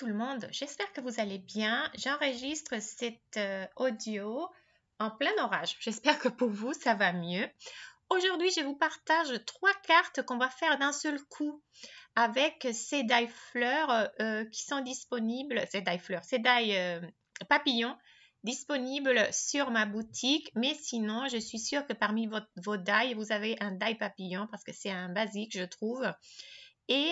tout le monde, j'espère que vous allez bien. J'enregistre cet audio en plein orage. J'espère que pour vous, ça va mieux. Aujourd'hui, je vous partage 3 cartes qu'on va faire d'un seul coup avec ces die fleurs qui sont disponibles, ces die fleurs, ces die papillons disponibles sur ma boutique. Mais sinon, je suis sûre que parmi vos die, vous avez un die papillon parce que c'est un basique, je trouve. Et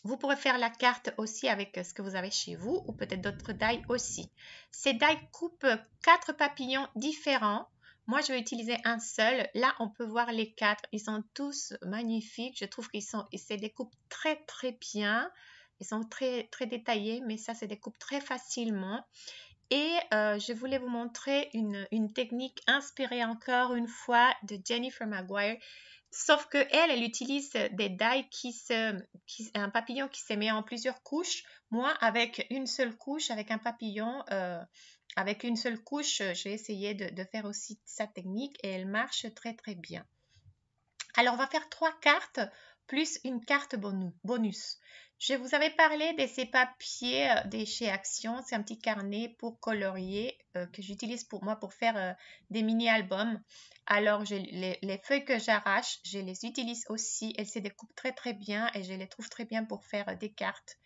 vous pourrez faire la carte aussi avec ce que vous avez chez vous ou peut-être d'autres die aussi. Ces die coupent 4 papillons différents. Moi, je vais utiliser un seul. Là, on peut voir les 4. Ils sont tous magnifiques. Je trouve qu'ils se découpent très, très bien. Ils sont très, très détaillés, mais ça se découpe très facilement. Et je voulais vous montrer une technique inspirée encore une fois de Jennifer Maguire. Sauf que elle utilise des die un papillon qui se met en plusieurs couches. Moi, avec une seule couche, avec un papillon, avec une seule couche, j'ai essayé de faire aussi sa technique et elle marche très très bien. Alors, on va faire 3 cartes plus une carte bonus. Je vous avais parlé de ces papiers de chez Action. C'est un petit carnet pour colorier que j'utilise pour moi pour faire des mini-albums. Alors, les feuilles que j'arrache, je les utilise aussi. Elles se découpent très très bien et je les trouve très bien pour faire des cartes.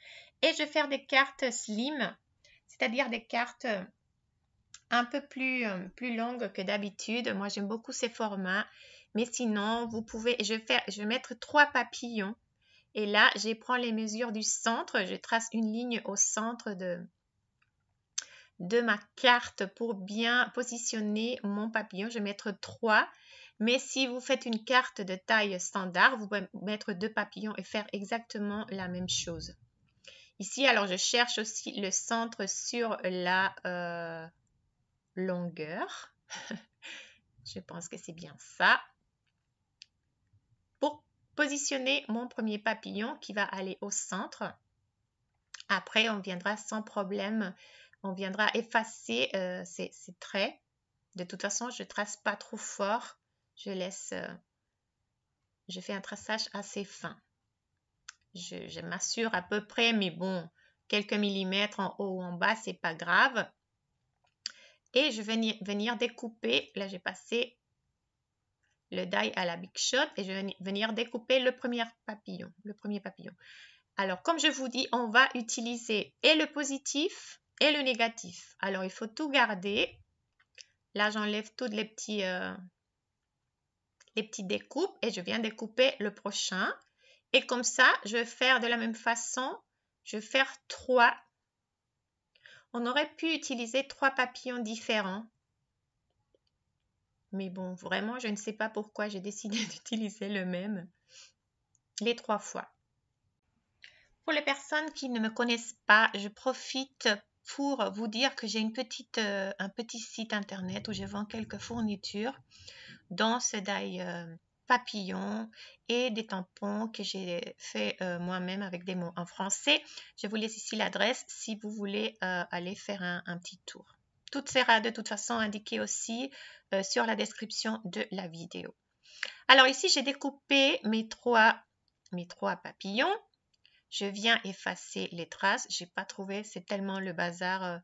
Et je vais faire des cartes slim, c'est-à-dire des cartes un peu plus longues que d'habitude. Moi, j'aime beaucoup ces formats. Mais sinon, vous pouvez, je vais mettre 3 papillons. Et là, je prends les mesures du centre. Je trace une ligne au centre de ma carte pour bien positionner mon papillon. Je vais mettre 3. Mais si vous faites une carte de taille standard, vous pouvez mettre 2 papillons et faire exactement la même chose. Ici, alors, je cherche aussi le centre sur la longueur. Je pense que c'est bien ça. Pour positionner mon premier papillon qui va aller au centre. Après, on viendra sans problème, on viendra effacer ces traits. De toute façon, je ne trace pas trop fort. Je fais un traçage assez fin. Je m'assure à peu près, mais bon, quelques millimètres en haut ou en bas, c'est pas grave. Et je vais venir découper. Là, j'ai passé le die à la Big Shot et je vais venir découper le premier papillon. Alors, comme je vous dis, on va utiliser et le positif et le négatif. Alors, il faut tout garder. Là, j'enlève toutes les petites découpes et je viens découper le prochain. Et comme ça, je vais faire de la même façon. Je vais faire 3. On aurait pu utiliser 3 papillons différents. Mais bon, vraiment, je ne sais pas pourquoi j'ai décidé d'utiliser le même les 3 fois. Pour les personnes qui ne me connaissent pas, je profite pour vous dire que j'ai un petit site internet où je vends quelques fournitures, dont ce die papillon et des tampons que j'ai fait moi-même avec des mots en français. Je vous laisse ici l'adresse si vous voulez aller faire un petit tour. Tout sera de toute façon indiqué aussi sur la description de la vidéo. Alors ici, j'ai découpé mes trois papillons. Je viens effacer les traces. Je n'ai pas trouvé, c'est tellement le bazar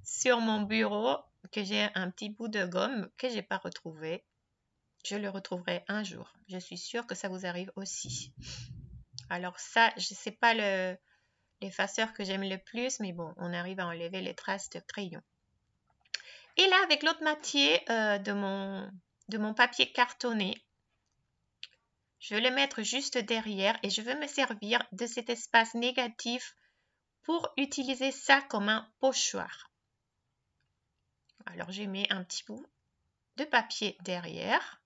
sur mon bureau que j'ai un petit bout de gomme que je n'ai pas retrouvé. Je le retrouverai un jour. Je suis sûre que ça vous arrive aussi. Alors ça, je ne sais pas l'effaceur que j'aime le plus, mais bon, on arrive à enlever les traces de crayon. Et là, avec l'autre moitié de mon papier cartonné, je vais le mettre juste derrière et je vais me servir de cet espace négatif pour utiliser ça comme un pochoir. Alors, je mets un petit bout de papier derrière.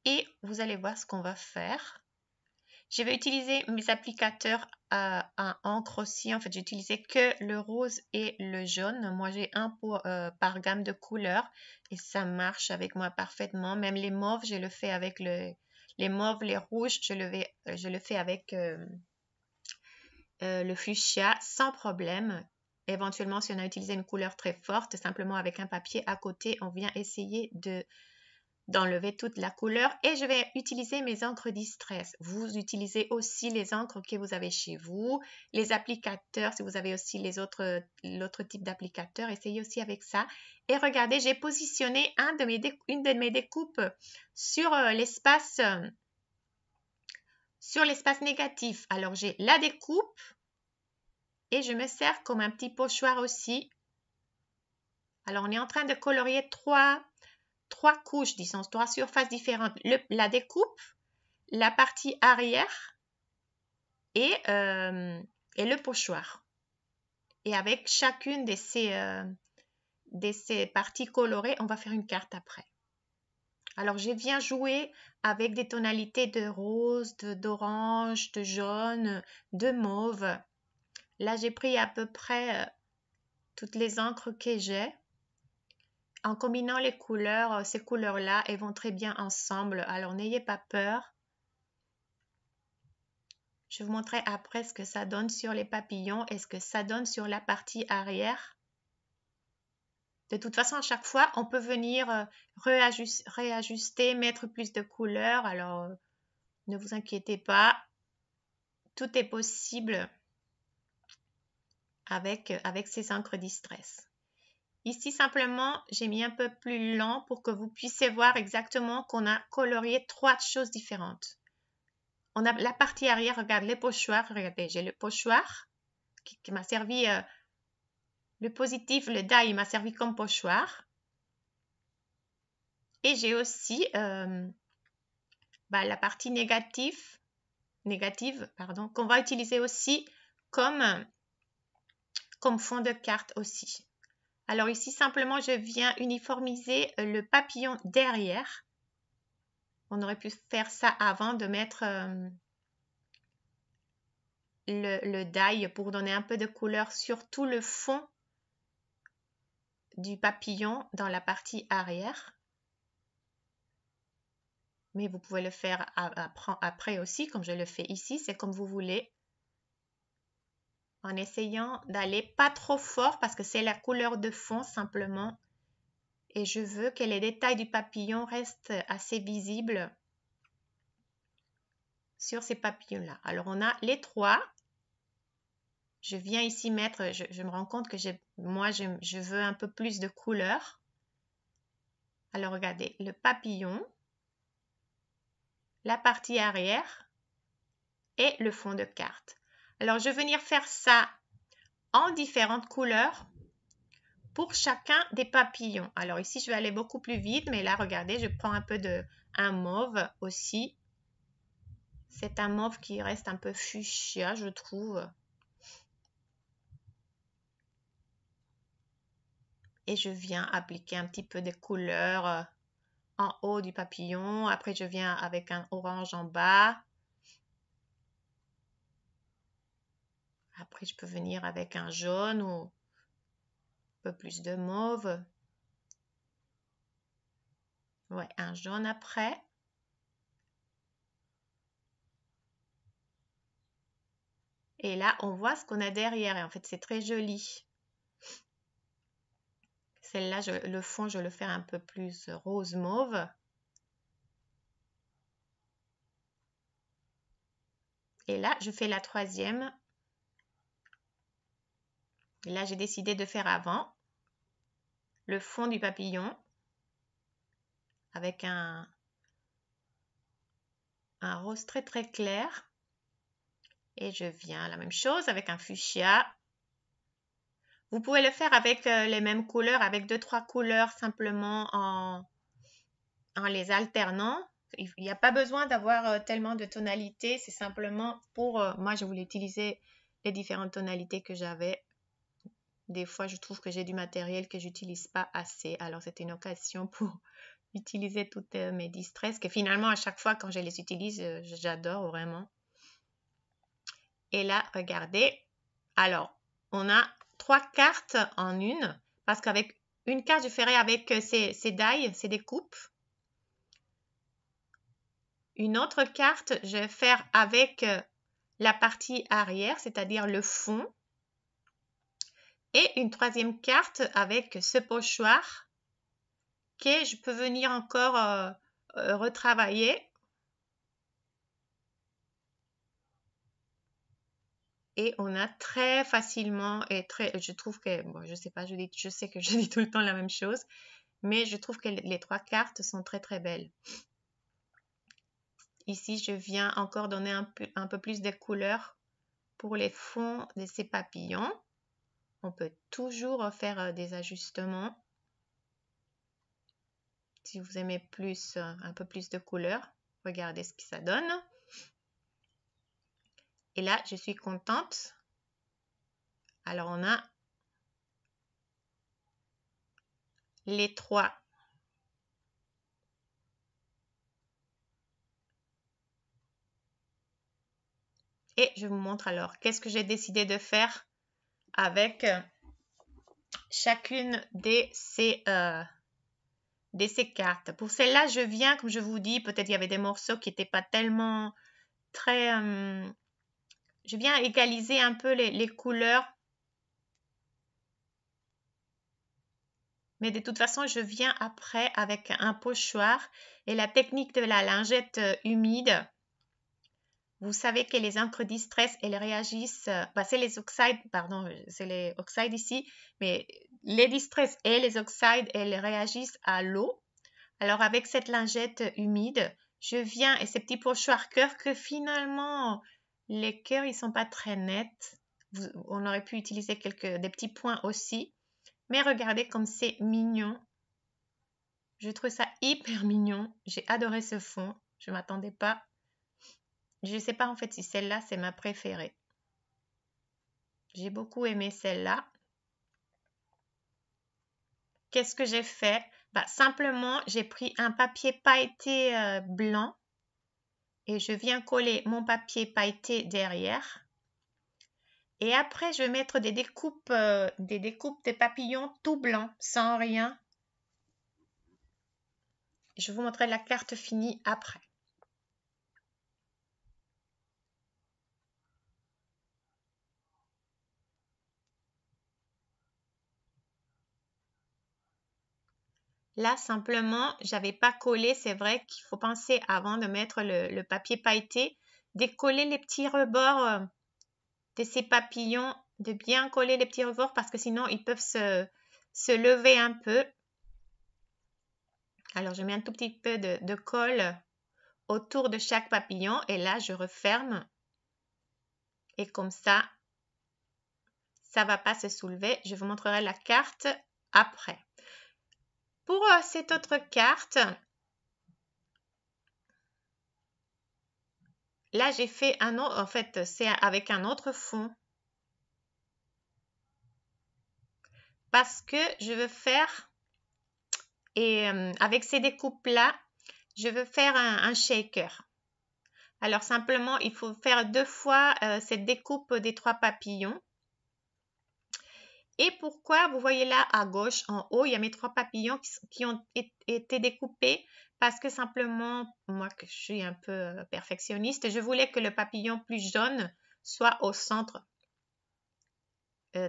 Et vous allez voir ce qu'on va faire. Je vais utiliser mes applicateurs à encre aussi. En fait, j'ai utilisé que le rose et le jaune. Moi, j'ai un par gamme de couleurs et ça marche avec moi parfaitement. Même les mauves, je le fais avec les mauves, les rouges, je le fais avec le fuchsia sans problème. Éventuellement, si on a utilisé une couleur très forte, simplement avec un papier à côté, on vient essayer de d'enlever toute la couleur et je vais utiliser mes encres Distress. Vous utilisez aussi les encres que vous avez chez vous, les applicateurs, si vous avez aussi l'autre type d'applicateur, essayez aussi avec ça. Et regardez, j'ai positionné une de mes découpes sur l'espace négatif. Alors j'ai la découpe et je me sers comme un petit pochoir aussi. Alors on est en train de colorier trois couches, disons, 3 surfaces différentes. La découpe, la partie arrière et le pochoir. Et avec chacune de ces parties colorées, on va faire une carte après. Alors, je viens jouer avec des tonalités de rose, d'orange, de jaune, de mauve. Là, j'ai pris à peu près toutes les encres que j'ai. En combinant les couleurs, ces couleurs-là, elles vont très bien ensemble. Alors, n'ayez pas peur. Je vous montrerai après ce que ça donne sur les papillons et ce que ça donne sur la partie arrière. De toute façon, à chaque fois, on peut venir réajuster, mettre plus de couleurs. Alors, ne vous inquiétez pas. Tout est possible avec ces encres Distress. Ici, simplement, j'ai mis un peu plus lent pour que vous puissiez voir exactement qu'on a colorié 3 choses différentes. On a la partie arrière, regarde les pochoirs. Regardez, j'ai le pochoir qui m'a servi, le positif, le die m'a servi comme pochoir. Et j'ai aussi la partie négative, qu'on va utiliser aussi comme fond de carte aussi. Alors ici, simplement, je viens uniformiser le papillon derrière. On aurait pu faire ça avant de mettre le die pour donner un peu de couleur sur tout le fond du papillon dans la partie arrière. Mais vous pouvez le faire après aussi, comme je le fais ici, c'est comme vous voulez. En essayant d'aller pas trop fort parce que c'est la couleur de fond simplement. Et je veux que les détails du papillon restent assez visibles sur ces papillons-là. Alors, on a les 3. Je viens ici mettre, je me rends compte que je veux un peu plus de couleur. Alors, regardez, le papillon, la partie arrière et le fond de carte. Alors, je vais venir faire ça en différentes couleurs pour chacun des papillons. Alors, ici, je vais aller beaucoup plus vite, mais là, regardez, je prends un peu un mauve aussi. C'est un mauve qui reste un peu fuchsia, je trouve. Et je viens appliquer un petit peu de couleur en haut du papillon. Après, je viens avec un orange en bas. Après, je peux venir avec un jaune ou un peu plus de mauve. Ouais, un jaune après. Et là, on voit ce qu'on a derrière. Et en fait, c'est très joli. Celle-là, le fond, je le fais un peu plus rose mauve. Et là, je fais la 3e. Et là, j'ai décidé de faire avant le fond du papillon avec un rose très très clair. Et je viens la même chose avec un fuchsia. Vous pouvez le faire avec les mêmes couleurs, avec 2-3 couleurs simplement en les alternant. Il n'y a pas besoin d'avoir tellement de tonalités, c'est simplement pour... moi, je voulais utiliser les différentes tonalités que j'avais. Des fois, je trouve que j'ai du matériel que j'utilise pas assez. Alors, c'était une occasion pour utiliser toutes mes Distress, que finalement, à chaque fois, quand je les utilise, j'adore vraiment. Et là, regardez. Alors, on a 3 cartes en une, parce qu'avec une carte, je ferai avec ces die, ces découpes. Une autre carte, je vais faire avec la partie arrière, c'est-à-dire le fond. Et une 3e carte avec ce pochoir je peux venir encore retravailler. Et on a très facilement et très, je trouve que, bon, je sais pas, je sais que je dis tout le temps la même chose, mais je trouve que les trois cartes sont très très belles. Ici, je viens encore donner un peu plus de couleurs pour les fonds de ces papillons. On peut toujours faire des ajustements. Si vous aimez plus, un peu plus de couleurs, regardez ce que ça donne. Et là, je suis contente. Alors, on a les trois. Et je vous montre alors qu'est-ce que j'ai décidé de faire avec chacune de ces cartes. Pour celle-là, je viens, comme je vous dis, peut-être il y avait des morceaux qui n'étaient pas tellement très... je viens égaliser un peu les couleurs. Mais de toute façon, je viens après avec un pochoir et la technique de la lingette humide. Vous savez que les encres distress, elles réagissent, c'est les oxydes, pardon, c'est les oxydes ici, mais les distress et les oxydes, elles réagissent à l'eau. Alors avec cette lingette humide, je viens et ces petits pochoirs cœur que finalement, les cœurs, ils sont pas très nets. On aurait pu utiliser des petits points aussi. Mais regardez comme c'est mignon. Je trouve ça hyper mignon. J'ai adoré ce fond. Je ne m'attendais pas. Je ne sais pas en fait si celle-là, c'est ma préférée. J'ai beaucoup aimé celle-là. Qu'est-ce que j'ai fait? Simplement, j'ai pris un papier pailleté blanc et je viens coller mon papier pailleté derrière. Et après, je vais mettre des découpes de papillons tout blancs, sans rien. Je vous montrerai la carte finie après. Là, simplement, j'avais pas collé. C'est vrai qu'il faut penser avant de mettre le papier pailleté, décoller les petits rebords de ces papillons, de bien coller les petits rebords parce que sinon, ils peuvent se lever un peu. Alors, je mets un tout petit peu de colle autour de chaque papillon et là, je referme. Et comme ça ne va pas se soulever. Je vous montrerai la carte après. Pour cette autre carte, là, j'ai fait un autre, en fait, c'est avec un autre fond. Parce que je veux faire, et avec ces découpes-là, je veux faire un shaker. Alors, simplement, il faut faire 2 fois cette découpe des 3 papillons. Et pourquoi, vous voyez là à gauche, en haut, il y a mes 3 papillons qui ont été découpés parce que simplement, moi que je suis un peu perfectionniste, je voulais que le papillon plus jaune soit au centre.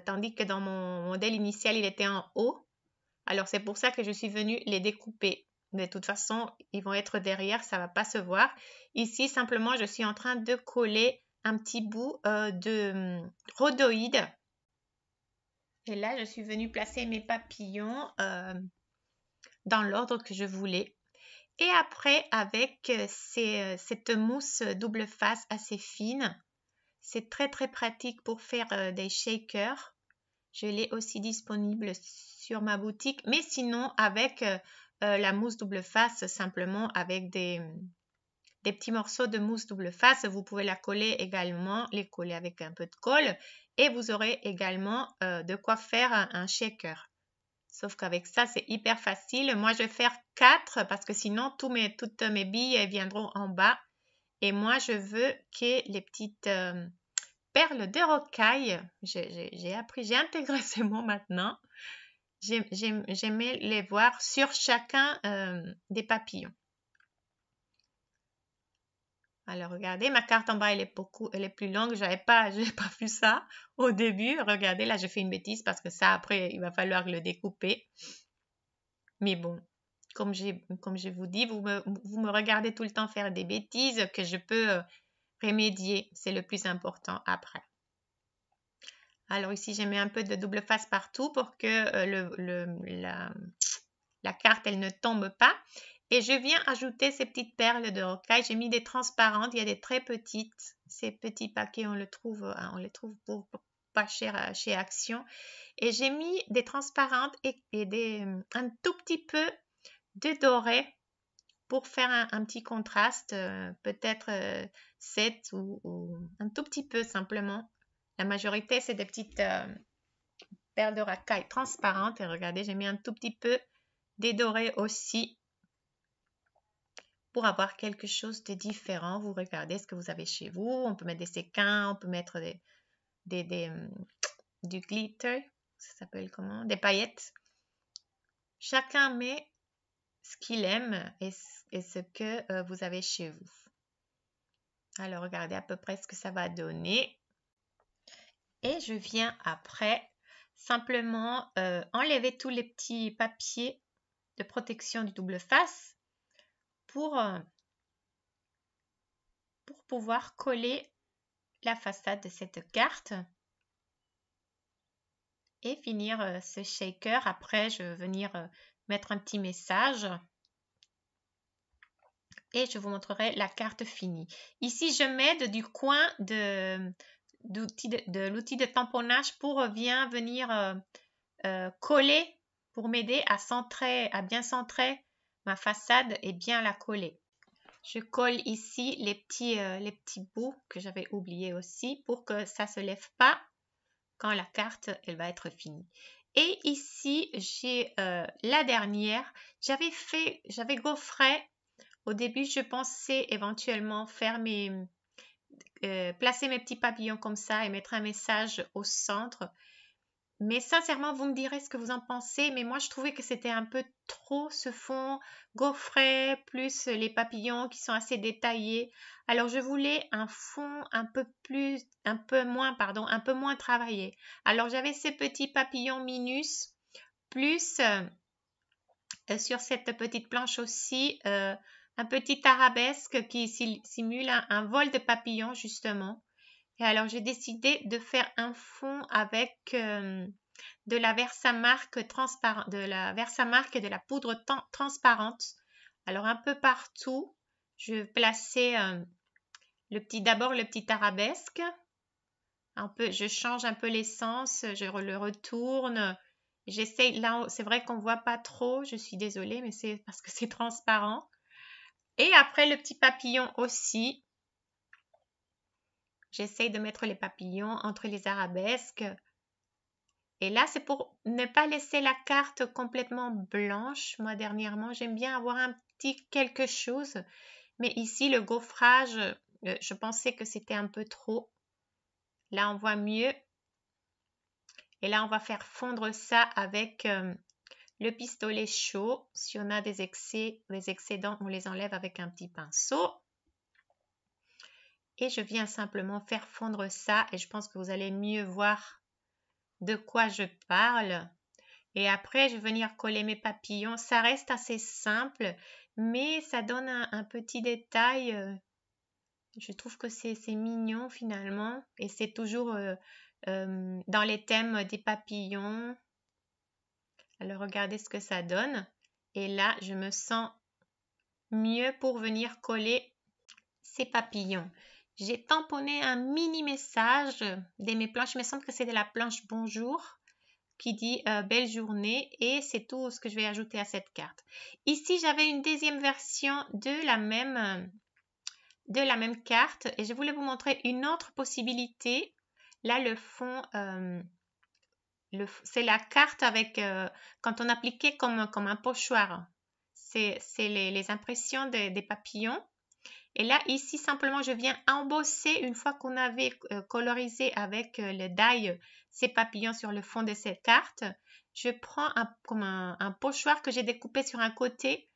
Tandis que dans mon modèle initial, il était en haut. Alors, c'est pour ça que je suis venue les découper. De toute façon, ils vont être derrière, ça ne va pas se voir. Ici, simplement, je suis en train de coller un petit bout de rhodoïde. Et là, je suis venue placer mes papillons dans l'ordre que je voulais. Et après, avec cette mousse double face assez fine, c'est très très pratique pour faire des shakers. Je l'ai aussi disponible sur ma boutique, mais sinon avec la mousse double face, simplement avec des petits morceaux de mousse double face, vous pouvez la coller également, les coller avec un peu de colle et vous aurez également de quoi faire un shaker. Sauf qu'avec ça, c'est hyper facile. Moi, je vais faire 4 parce que sinon, toutes mes billes viendront en bas. Et moi, je veux que les petites perles de rocaille, j'ai intégré ces mots maintenant. J'aimais les voir sur chacun des papillons. Alors, regardez, ma carte en bas, elle est plus longue. Je n'avais pas vu ça au début. Regardez, là, j'ai fait une bêtise parce que ça, après, il va falloir le découper. Mais bon, comme je vous dis, vous me regardez tout le temps faire des bêtises que je peux remédier. C'est le plus important après. Alors ici, j'ai mis un peu de double face partout pour que la carte, elle ne tombe pas. Et je viens ajouter ces petites perles de rocaille. J'ai mis des transparentes. Il y a des très petites. Ces petits paquets, on les trouve pour pas cher chez Action. Et j'ai mis des transparentes et un tout petit peu de doré pour faire un petit contraste. Peut-être 7 ou un tout petit peu simplement. La majorité, c'est des petites perles de rocaille transparentes. Et regardez, j'ai mis un tout petit peu des dorés aussi pour avoir quelque chose de différent. Vous regardez ce que vous avez chez vous. On peut mettre des séquins, on peut mettre du glitter, ça s'appelle comment? Des paillettes. Chacun met ce qu'il aime et ce que vous avez chez vous. Alors, regardez à peu près ce que ça va donner. Et je viens après simplement enlever tous les petits papiers de protection du double face pour pouvoir coller la façade de cette carte et finir ce shaker. Après, je vais venir mettre un petit message et je vous montrerai la carte finie. Ici, je m'aide du coin de l'outil de tamponnage pour venir coller, pour m'aider à bien centrer ma façade et bien la coller. Je colle ici les petits bouts que j'avais oubliés aussi pour que ça ne se lève pas quand la carte elle va être finie. Et ici, j'ai la dernière. J'avais gaufré. Au début, je pensais éventuellement faire placer mes petits papillons comme ça et mettre un message au centre. Mais sincèrement, vous me direz ce que vous en pensez. Mais moi, je trouvais que c'était un peu trop ce fond gaufré, plus les papillons qui sont assez détaillés. Alors, je voulais un fond un peu moins travaillé. Alors, j'avais ces petits papillons minus, plus sur cette petite planche aussi, un petit arabesque qui simule un vol de papillons, justement. Et alors, j'ai décidé de faire un fond avec de la Versamark transparent, de la poudre transparente. Alors, un peu partout, je vais placer d'abord le petit arabesque. Je change un peu l'essence, je le retourne. J'essaye, là, c'est vrai qu'on ne voit pas trop, je suis désolée, mais c'est parce que c'est transparent. Et après, le petit papillon aussi. J'essaye de mettre les papillons entre les arabesques. Et là, c'est pour ne pas laisser la carte complètement blanche. Moi, dernièrement, j'aime bien avoir un petit quelque chose. Mais ici, le gaufrage, je pensais que c'était un peu trop. Là, on voit mieux. Et là, on va faire fondre ça avec le pistolet chaud. Si on a des excédents, on les enlève avec un petit pinceau. Et je viens simplement faire fondre ça et je pense que vous allez mieux voir de quoi je parle. Et après, je vais venir coller mes papillons. Ça reste assez simple, mais ça donne un petit détail. Je trouve que c'est mignon finalement. Et c'est toujours dans les thèmes des papillons. Alors, regardez ce que ça donne. Et là, je me sens mieux pour venir coller ces papillons. J'ai tamponné un mini message de mes planches. Il me semble que c'est de la planche Bonjour qui dit belle journée et c'est tout ce que je vais ajouter à cette carte. Ici, j'avais une deuxième version de la même carte et je voulais vous montrer une autre possibilité. Là, le fond, c'est la carte avec quand on appliquait comme un pochoir. C'est les impressions des papillons. Et là, ici, simplement, je viens embosser une fois qu'on avait colorisé avec le die ces papillons sur le fond de cette carte. Je prends comme un pochoir que j'ai découpé sur un côté.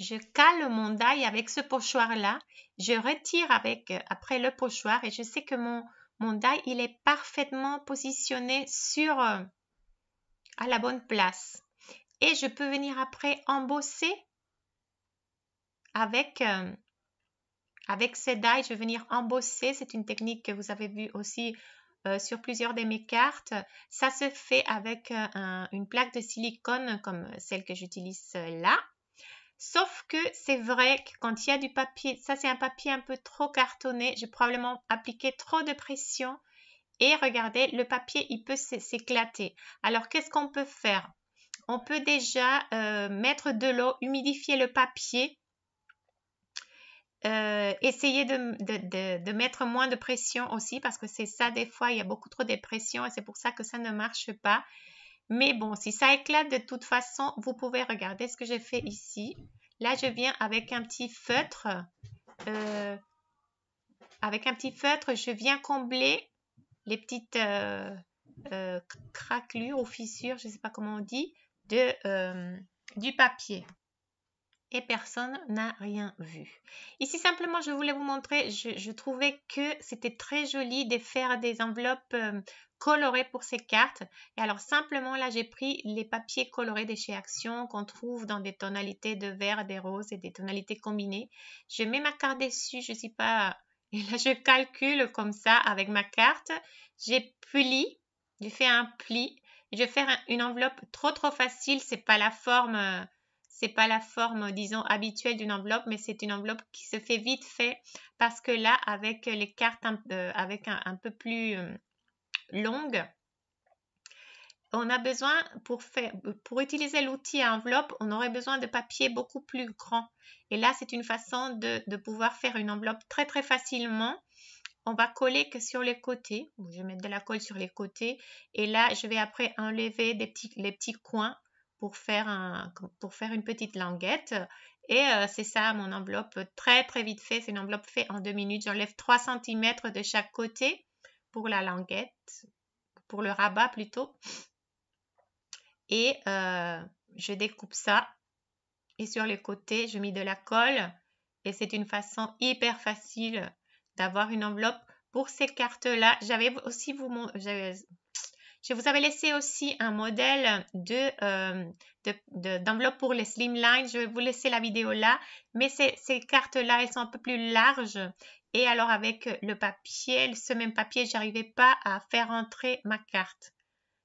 Je cale mon die avec ce pochoir-là. Je retire après le pochoir et je sais que mon die, il est parfaitement positionné à la bonne place. Et je peux venir après embosser avec ces die. Je vais venir embosser. C'est une technique que vous avez vue aussi sur plusieurs de mes cartes. Ça se fait avec une plaque de silicone comme celle que j'utilise là. Sauf que c'est vrai que quand il y a du papier, ça c'est un papier un peu trop cartonné, j'ai probablement appliqué trop de pression et regardez, le papier il peut s'éclater. Alors qu'est-ce qu'on peut faire? On peut déjà mettre de l'eau, humidifier le papier, essayer de mettre moins de pression aussi parce que c'est ça des fois, il y a beaucoup trop de pression et c'est pour ça que ça ne marche pas. Mais bon, si ça éclate de toute façon, vous pouvez regarder ce que j'ai fait ici. Là, je viens avec un petit feutre. Je viens combler les petites craquelures ou fissures, je ne sais pas comment on dit, du papier. Et personne n'a rien vu. Ici, simplement, je voulais vous montrer, je trouvais que c'était très joli de faire des enveloppes colorées pour ces cartes. Et alors, simplement, là, j'ai pris les papiers colorés de chez Action qu'on trouve dans des tonalités de vert, des roses et des tonalités combinées. Je mets ma carte dessus, je ne sais pas... Et là, je calcule comme ça avec ma carte. J'ai fait un pli. Je vais faire une enveloppe trop facile. C'est pas la forme disons, habituelle d'une enveloppe, mais c'est une enveloppe qui se fait vite fait parce que là, avec les cartes avec un peu plus longues, on a besoin, pour utiliser l'outil à enveloppe, on aurait besoin de papier beaucoup plus grand. Et là, c'est une façon de pouvoir faire une enveloppe très facilement. On va coller que sur les côtés. Je vais mettre de la colle sur les côtés. Et là, je vais après enlever les petits coins pour faire une petite languette. Et c'est ça mon enveloppe très vite fait. C'est une enveloppe faite en 2 minutes. J'enlève 3 cm de chaque côté pour la languette, pour le rabat plutôt. Et je découpe ça. Et sur les côtés, je mets de la colle. Et c'est une façon hyper facile d'avoir une enveloppe pour ces cartes-là. Je vous avais laissé aussi un modèle d'enveloppe pour les slimline. Je vais vous laisser la vidéo là. Mais ces cartes-là, elles sont un peu plus larges. Et alors avec le papier, ce même papier, je n'arrivais pas à faire entrer ma carte.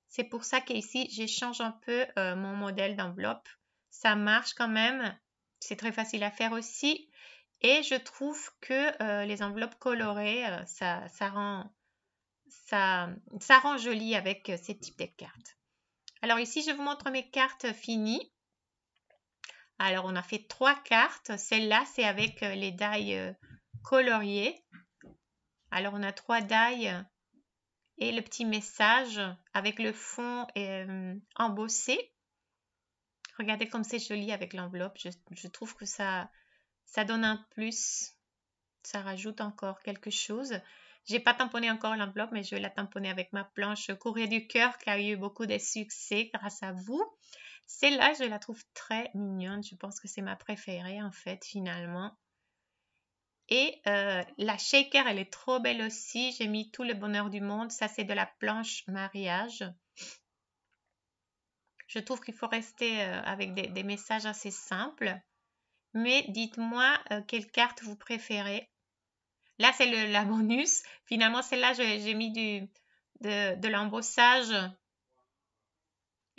C'est pour ça qu'ici, j'échange un peu mon modèle d'enveloppe. Ça marche quand même. C'est très facile à faire aussi. Et je trouve que les enveloppes colorées, ça rend joli avec ces types de cartes. Alors ici, je vous montre mes cartes finies. Alors, on a fait 3 cartes. Celle-là, c'est avec les die coloriés. Alors, on a 3 die et le petit message avec le fond embossé. Regardez comme c'est joli avec l'enveloppe. Je trouve que ça donne un plus. Ça rajoute encore quelque chose. J'ai pas tamponné encore l'enveloppe, mais je vais la tamponner avec ma planche Courrier du cœur qui a eu beaucoup de succès grâce à vous. Celle-là, je la trouve très mignonne. Je pense que c'est ma préférée en fait, finalement. Et la shaker, elle est trop belle aussi. J'ai mis tout le bonheur du monde. Ça, c'est de la planche mariage. Je trouve qu'il faut rester avec des messages assez simples. Mais dites-moi quelle carte vous préférez. Là, c'est la bonus. Finalement, celle-là, j'ai mis de l'embossage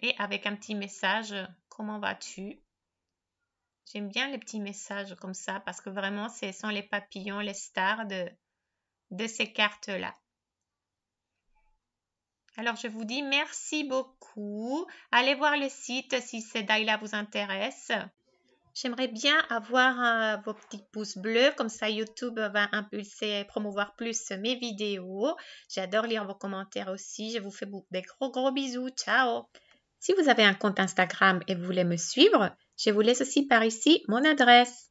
et avec un petit message. Comment vas-tu? J'aime bien les petits messages comme ça parce que vraiment, ce sont les papillons, les stars de ces cartes-là. Alors, je vous dis merci beaucoup. Allez voir le site si ces die-là vous intéressent. J'aimerais bien avoir vos petits pouces bleus, comme ça YouTube va impulser et promouvoir plus mes vidéos. J'adore lire vos commentaires aussi. Je vous fais des gros bisous. Ciao! Si vous avez un compte Instagram et vous voulez me suivre, je vous laisse aussi par ici mon adresse.